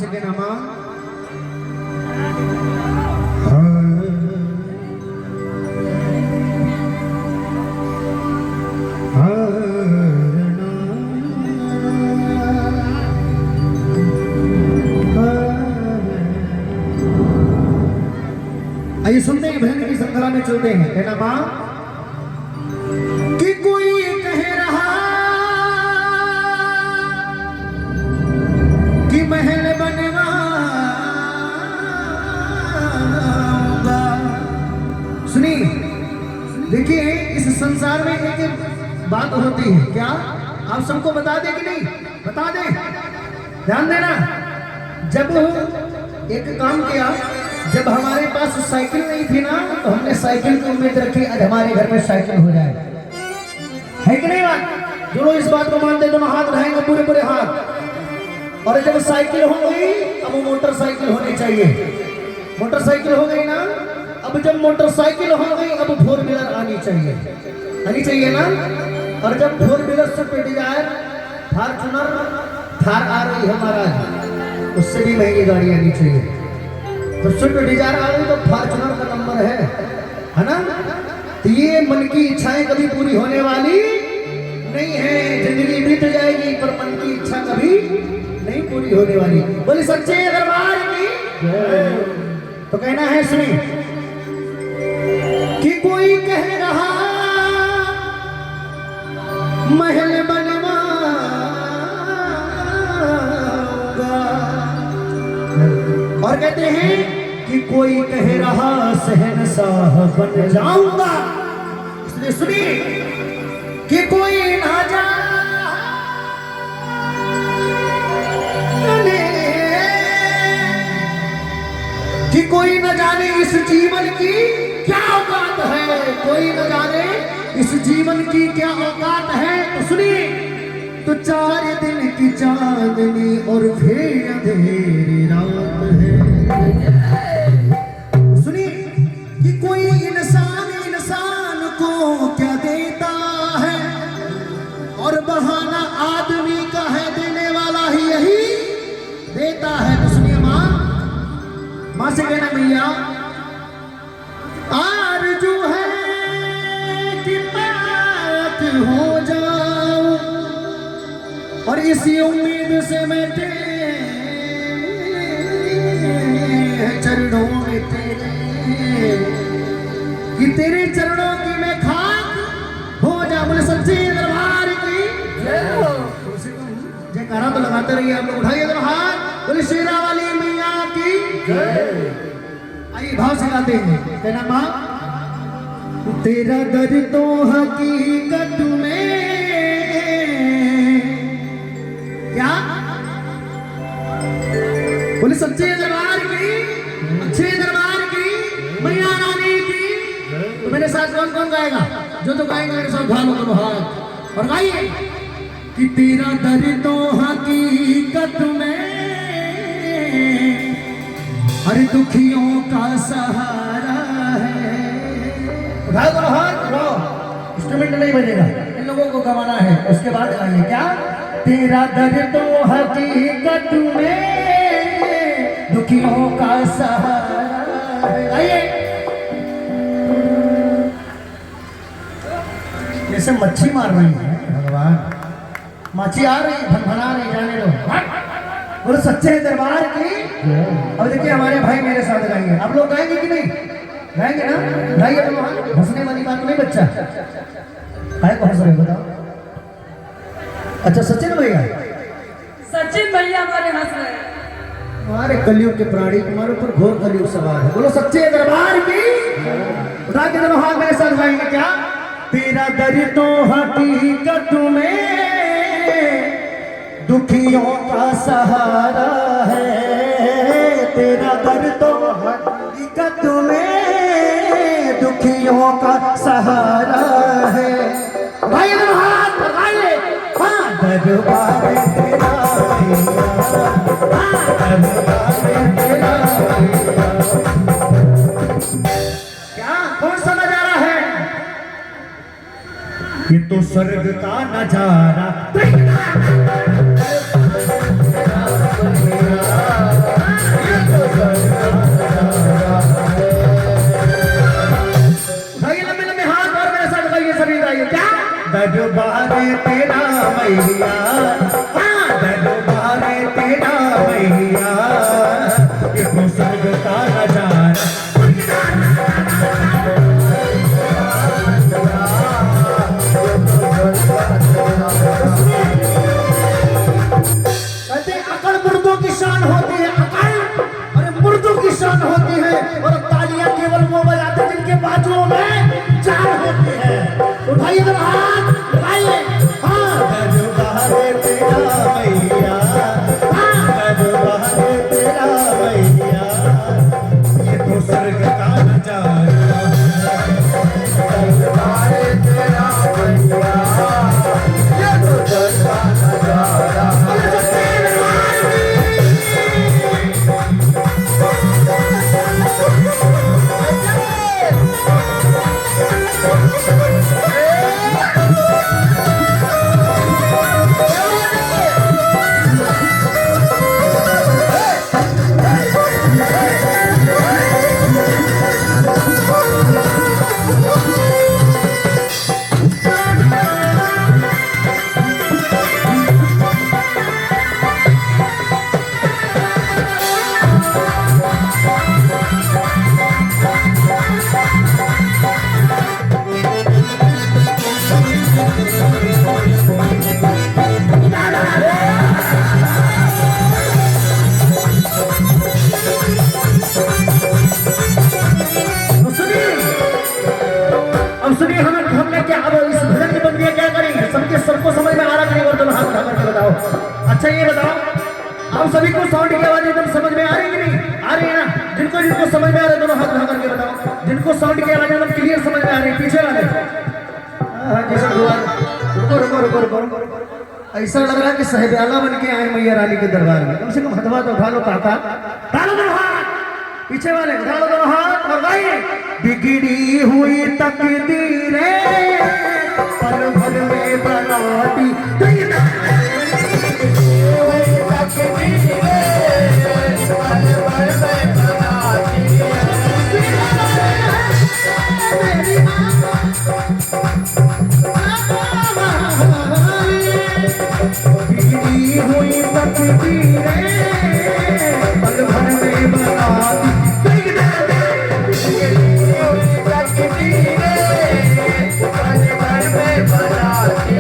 से कहना माँ आइए सुनते हैं बहन की संकला में चलते हैं। कहना माँ कि कोई कह रहा कि महल बनवाऊंगा। सुनिए, देखिए इस संसार में एक बात होती है, क्या आप सबको बता दें कि नहीं? बता दें, ध्यान देना। जब एक काम किया, जब हमारे पास साइकिल नहीं थी ना, तो हमने साइकिल की उम्मीद रखी आज हमारे घर में साइकिल हो जाए, है कि नहीं बात? जो लोग इस बात को मानते दोनों हाथ उठाएंगे, पूरे पूरे हाथ। और जब साइकिल हो गई, अब मोटरसाइकिल होनी चाहिए। मोटरसाइकिल हो गई ना, अब जब मोटरसाइकिल हो गई, अब फोर व्हीलर आनी चाहिए ना। और जब फोर व्हीलर से डिजायर फॉर्च्यूनर थार आ रही है महाराज, उससे भी महंगी गाड़ी आनी चाहिए। तो स्विफ्ट डिजायर आ गई तो फॉर्च्यूनर का नंबर है ना। तो ये मन की इच्छाएं कभी पूरी होने वाली नहीं है। जिंदगी बीत जाएगी पर मन की इच्छा कभी नहीं पूरी होने वाली। बोले सच्चे दरबार की। तो कहना है सुनी कि कोई कह रहा महल बनवाऊंगा, और कहते हैं कि कोई कह रहा शहंशाह बन जाऊंगा। इसलिए सुनिए कि कोई ना जाने, कि कोई न जाने इस जीवन की क्या औकात है, कोई न जाने इस जीवन की क्या औकात है। तो सुनिए, तो 4 दिन की चांदनी और फिर अंधेरी रात है। सुनिए कि कोई इंसान को क्या देता है, और बहाना आदमी का है, देने वाला ही यही देता है। तो सुनिए माँ से कहना मैया आरज़ू है कि पाक हो जाऊं, और इसी उम्मीद से मैं चरणों में तेरे, कि तेरे चरणों की मैं खाक हो जाऊं। बोले सच्चे दरबार की जयकारा तो लगाते रहिए आप लोग, उठाइए तो हाथ। बोले शेरा वाली मैया की जय। आइए भाव से गाते हैं। कहना माँ तेरा दर तो हकीकत में क्या? बोले सच्चे दरबार की, अच्छे दरबार की, मैया रानी की। तो मेरे साथ कौन कौन गाएगा? जो तो गाएंगे मेरे साथ भालो करो हाथ और गाइए कि तेरा दर तो हकीकत में हर दुखियों का सहारा है। उठाओ करो हाथ, उठाओ। इंस्ट्रूमेंट नहीं बजेगा, इन लोगों को गवाना है, उसके बाद गाइए क्या? तेरा दर तो हकीकत में दुखियों का सहारा है। गाइए जैसे मच्छी मार रही है भगवान, मच्छी आ रही भनभना रही, जाने दो। और सच्चे दरबार की। अब देखिए हमारे भाई मेरे साथ गाएंगे, आप लोग गाएंगे कि नहीं? गाएंगे ना? गाइए तो हंसने वाली बात नहीं बच्चा, काहे को हंस रहे बताओ? अच्छा सचिन भैया, सचिन भैया हमारे हंस रहे हैं। हमारे कलयुग के प्राणी तुम्हारे ऊपर घोर कलयुग सवार है। बोलो सच्चे दरबार की। उठा के दोनों हाथ मेरे साथ गाएंगे क्या? तेरा दर तो हकीकत में दुखियों का सहारा है, तेरा दर तो हकीकत में दुखियों का सहारा है। भाई हाथ बढ़ाइए। हाँ दरबार तेरा क्या कौन सा नजारा है? ये तो स्वर्ग का नजारा। का नजारा। कहते हैं अकड़ मुर्दों की शान होती है, अकड़ अरे मुर्दों की शान होती है, और तालियां केवल वो बजाते जिनके बाजुओं में जान होती है। उठाइए जरा हाथ, उठाइए। हाँ दरबार तेरा मैया, हाँ दरबार तेरा मैया, ये तो स्वर्ग का नजारा। दरबार तेरा मैया, ये तो स्वर्ग का नजारा। अब सुनिए, हमने क्या अब इस भजन की बंदियां क्या करेंगे? सबको समझ में आ रहा है? और दोनों हाथ उठा करके बताओ। अच्छा ये बताओ, आप सभी को साउंड की आवाज एकदम समझ में आ रही है कि नहीं आ रही है ना? जिनको समझ में आ रहा है दोनों हाथ उठा करके बताओ। जिनको साउंड की आवाज एकदम क्लियर समझ में आ रही है, पीछे वाले। ऐसा लग रहा है कि साहिब्याला बन के आए मैया रानी के दरबार में। कम से कम हथवा तो उठा लो काका, डालो दोनों हाथ। पीछे वाले उठा लो दोनों हाथ और गाइए। बिगड़ी हुई तकदीरें पल भर में बनाती, बिगड़ी हुई तकदीरें पल भर में बनाती।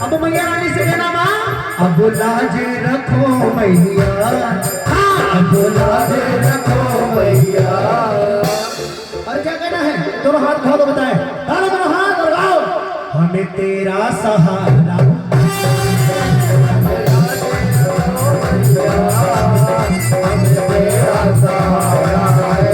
अब मैया रानी से कहना माँ, अब लाज रखो मैया, हाँ अब लाज रखो मैया। और क्या कहना है? दोनों हाथ उठाओ तो बताए, डालो दोनों हाथ और गाओ। हमें तेरा सहारा, हमें तेरा सहारा है।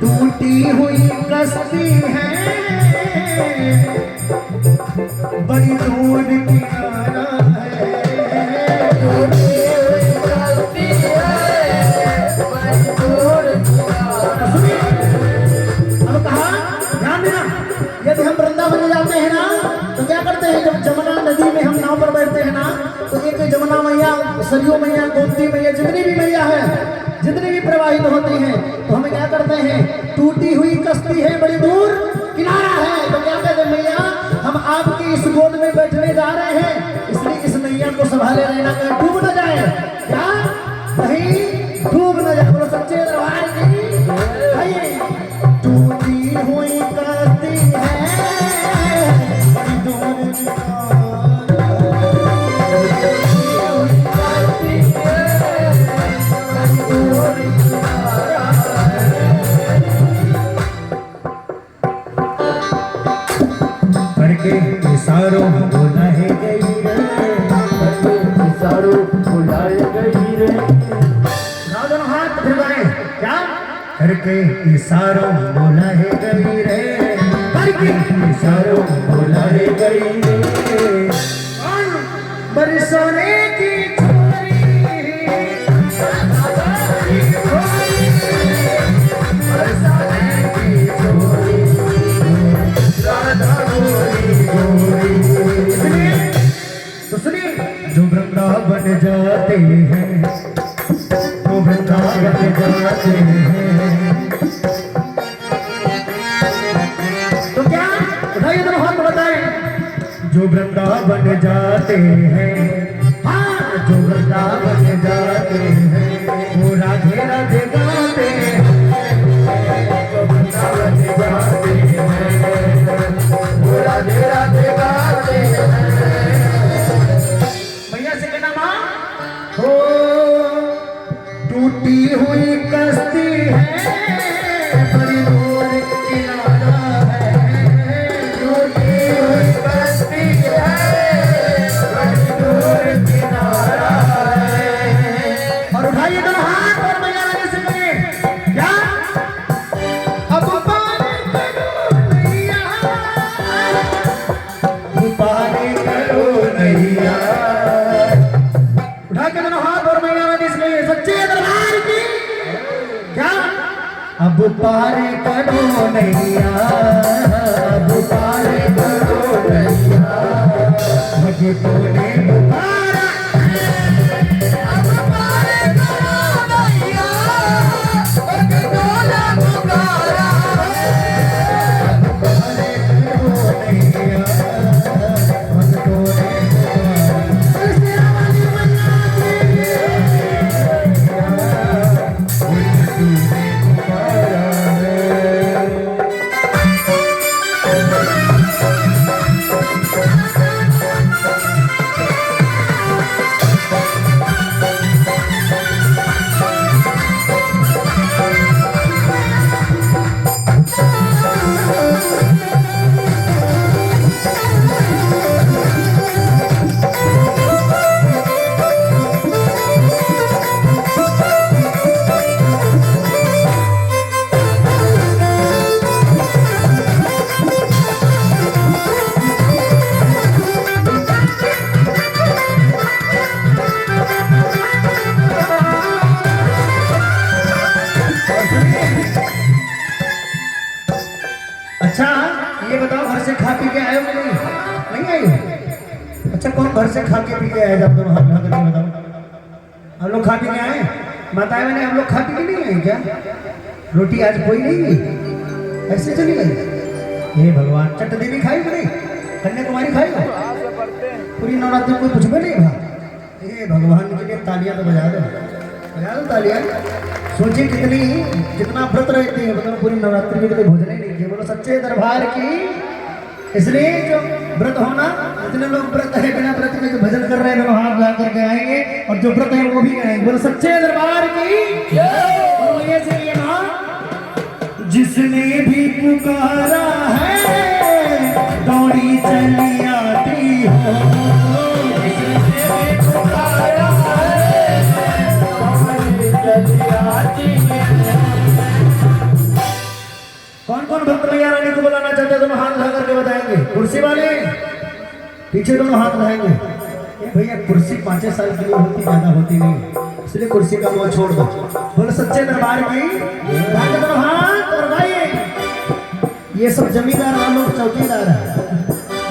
टूटी हुई कश्ती है बड़ी दूर किनारा है, टूटी हुई कश्ती है बड़ी दूर किनारा। अब कहा ध्यान देना, यदि हम वृंदावन में जाते हैं ना तो क्या करते हैं? जब जमुना नदी में हम नाव पर बैठते हैं ना तो एक जमुना मैया, सरयू मैया, गोमती मैया, जितनी भी मैया है, जितनी भी प्रवाहित होती हैं, तो हमें क्या करते हैं? टूटी हुई कश्ती है बड़ी दूर किनारा है, तो क्या कहते हैं? मैया हम आपकी इस गोद में बैठने जा रहे हैं, इसलिए इस मैया को संभाले रहना, कहीं डूब न जाए। क्या कहीं डूब न जाए? बोलो सच्चे दरबार की। टूटी हुई कश्ती है बड़ी दूर किनारा। फिर बोले क्या करके इशारों बोला है गई रे, करके इशारों बोला है गई रे, बरसोने की छोरी, बरसोने की छोरी, राधा गोरी गोरी। तो सुनिए, जो वृंदावन जाते हैं, जो वृंदावन जाते हैं, तो क्या उठाइए तो हाथ बताए, जो वृंदावन जाते हैं, हाँ जो वृंदावन जाते हैं, वो राधे राधे गाते हैं, जो वृंदावन जाते हैं, वो राधे राधे गाते हैं। भैया से कहना माँ हो, टूटी हुई कश्ती है, बड़ी दूर किनारा है, टूटी हुई कश्ती है, बड़ी दूर किनारा है। और उठाइए दोनों हाथ और भैया आगे से करिए क्या, अब पार करो नैया, पार करो नैया। उठा के दोनों हाथ और भैया आगे से करिए सच्चे दरबार की क्या, अब पार करो नैया, अब पार करो नैया, भक्तों ने पुकारा, अब पार करो नैया, भक्तों ने पुकारा, अब पार करो नैया, भक्तों ने अच्छा ये बताओ घर से खा पी के आए हो कि नहीं, नहीं आए हो? अच्छा कौन घर से खा के पी के आए जब तुम हाथ ला करके बताओ। हम लोग खा पी के आए, बताए मैंने हम लोग खा पी के नहीं आए क्या? रोटी आज कोई नहीं गई, ऐसे चली गई। हे भगवान, चट देवी खाई कि नहीं, कन्याकुमारी खाई, पूरी नवरात्रि कोई कुछ भी नहीं खा। हे भगवान के लिए तालियां तो बजा दो तालियां। सोचिए कितनी कितना व्रत रहती है, मतलब पूरी नवरात्रि में कभी भोजन ही नहीं किया। बोलो सच्चे दरबार की। इसलिए जो व्रत होना, इतने लोग व्रत है, बिना व्रत में जो भजन कर रहे हैं लोग हाथ ला करके आएंगे, और जो व्रत है वो भी गाएंगे। बोलो सच्चे दरबार की। और ये से ये ना, जिसने भी पुकारा है दौड़ी चली आती हो, जिसने भी पुकारा है दौड़ी चली आती है। कौन कौन भक्त मैया रानी को बुलाना चाहते हैं, दोनों हाथ उठा करके बताएंगे। कुर्सी वाले पीछे दोनों हाथ उठाएंगे। भैया कुर्सी 5 साल के लिए होती, ज्यादा होती नहीं, इसलिए कुर्सी का वो छोड़ दो। बोलो सच्चे दरबार की। दोनों हाथ और भाई, ये सब जमींदार हम लोग चौकीदार है,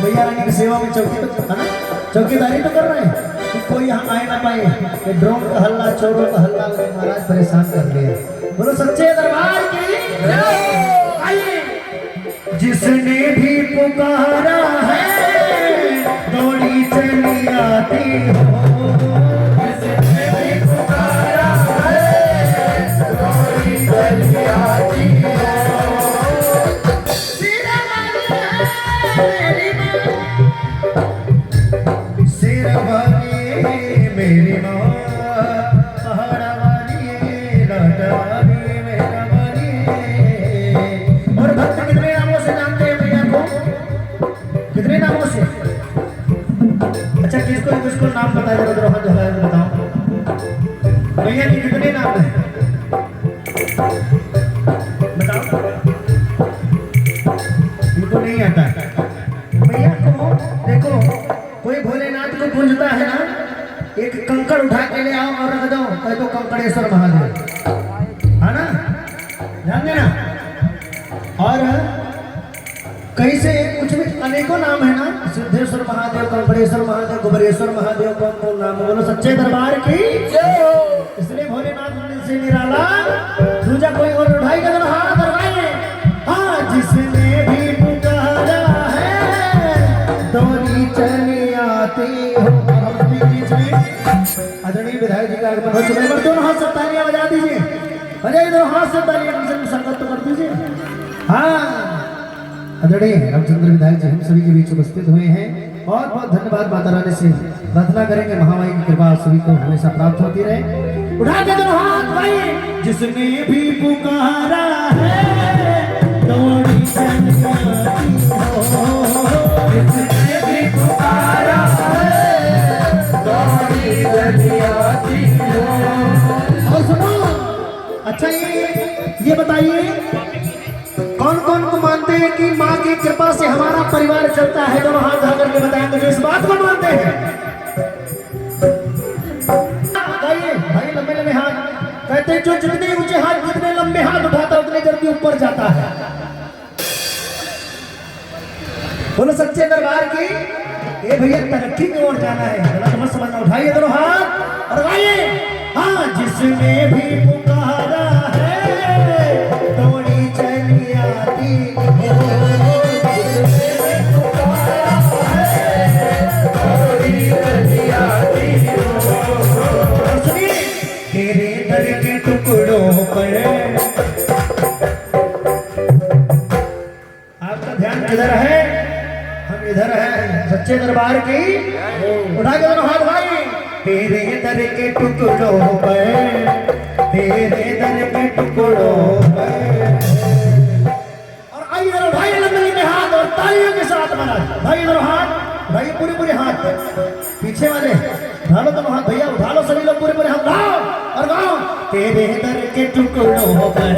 भैया रानी की सेवा में चौकी तो है ना, चौकीदारी तो कर रहे हैं कि कोई यहाँ आए ना पाए। ये ड्रोन का हल्ला, चोरों का हल्ला महाराज परेशान कर दिया। बोलो सच्चे दरबार की। जिसने भी पुकारा है दौड़ी चली आती हो, जिसने भी पुकारा है दौड़ी चली आती हो। सिरवानी मेरी माँ, पहाड़ा वाली लाटा वाली मेरा वाली। और भक्त कितने नामों से जानते हैं भैया को, कितने नामों से? अच्छा किसको नाम बताया जरा, हाथ जलाए बताओ भैया की कितने नाम है? अनेकों नाम है ना, सिद्धेश्वर महादेव, कंकड़ेश्वर महादेव, गुबरेश्वर महादेव, कौन कौन नाम है? बोलो सच्चे दरबार की जय हो। इसलिए भोलेनाथ मंदिर से निराला दूजा कोई और उठाई का हाथ उठाइए। हाँ, जिसने भी पुकारा है दौड़ी चली आती हो। हम अपने बीच में आदरणीय विधायक जी का आगमन हो चुका है। दोनों हाथ से तालियां बजा दीजिए, बजाइए दोनों हाथ से तालियां, उनसे संगत तो कर दीजिए। हाँ, आदरणीय रामचंद्र विधायक जी हम सभी के बीच उपस्थित हुए हैं। बहुत बहुत धन्यवाद। माता रानी से प्रार्थना करेंगे महामाई की कृपा सभी को हमेशा प्राप्त होती रहे। उठा के दोनों हाथ भाई। जिसने भी पुकारा है दौड़ी चली आती हो। जिसने भी पुकारा है दौड़ी चली आती हो। और सुनो, अच्छा ये बताइए कौन कौन को मानते हैं कि माँ की कृपा से हमारा परिवार चलता है? दोनों हाथ उठा करके बताएंगे जो इस बात को मानते हैं। बताइए भाई, लंबे लंबे हाथ। कहते हैं जो जितने ऊंचे हाथ, जितने लंबे हाथ उठाता है उतने जल्दी ऊपर जाता है। बोलो सच्चे दरबार की ये भैया तरक्की की ओर जाना है, गलत मत समझना। उठाइए दोनों हाथ और गाइए। हाँ, जिसने भी पुकारा है दौड़ी चली आती हो। जिसने भी पुकारा है दौड़ी चली आती हो। सुनिए, तेरे दर के टुकड़ों पर आपका ध्यान किधर है? हम इधर है, सच्चे दरबार की। उठा के दोनों हाथ भाई। तेरे दर के टुकड़ों पर, तेरे दर के टुकड़ों पर। और आइए दोनों भाई लंबे लंबे हाथ और तालियों के साथ महाराज। भाई दोनों हाथ, भाई पूरे पूरे हाथ। पीछे वाले उठा लो दोनों हाथ भैया, उठा लो सभी लोग पूरे पूरे हाथ। गाओ और गाओ। तेरे दर के टुकड़ों पर,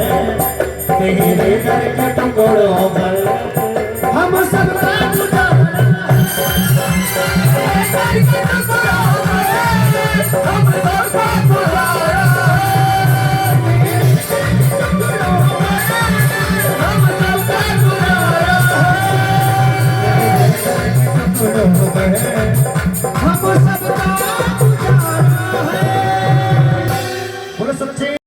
तेरे दर के टुकड़ों पर हम सबका हम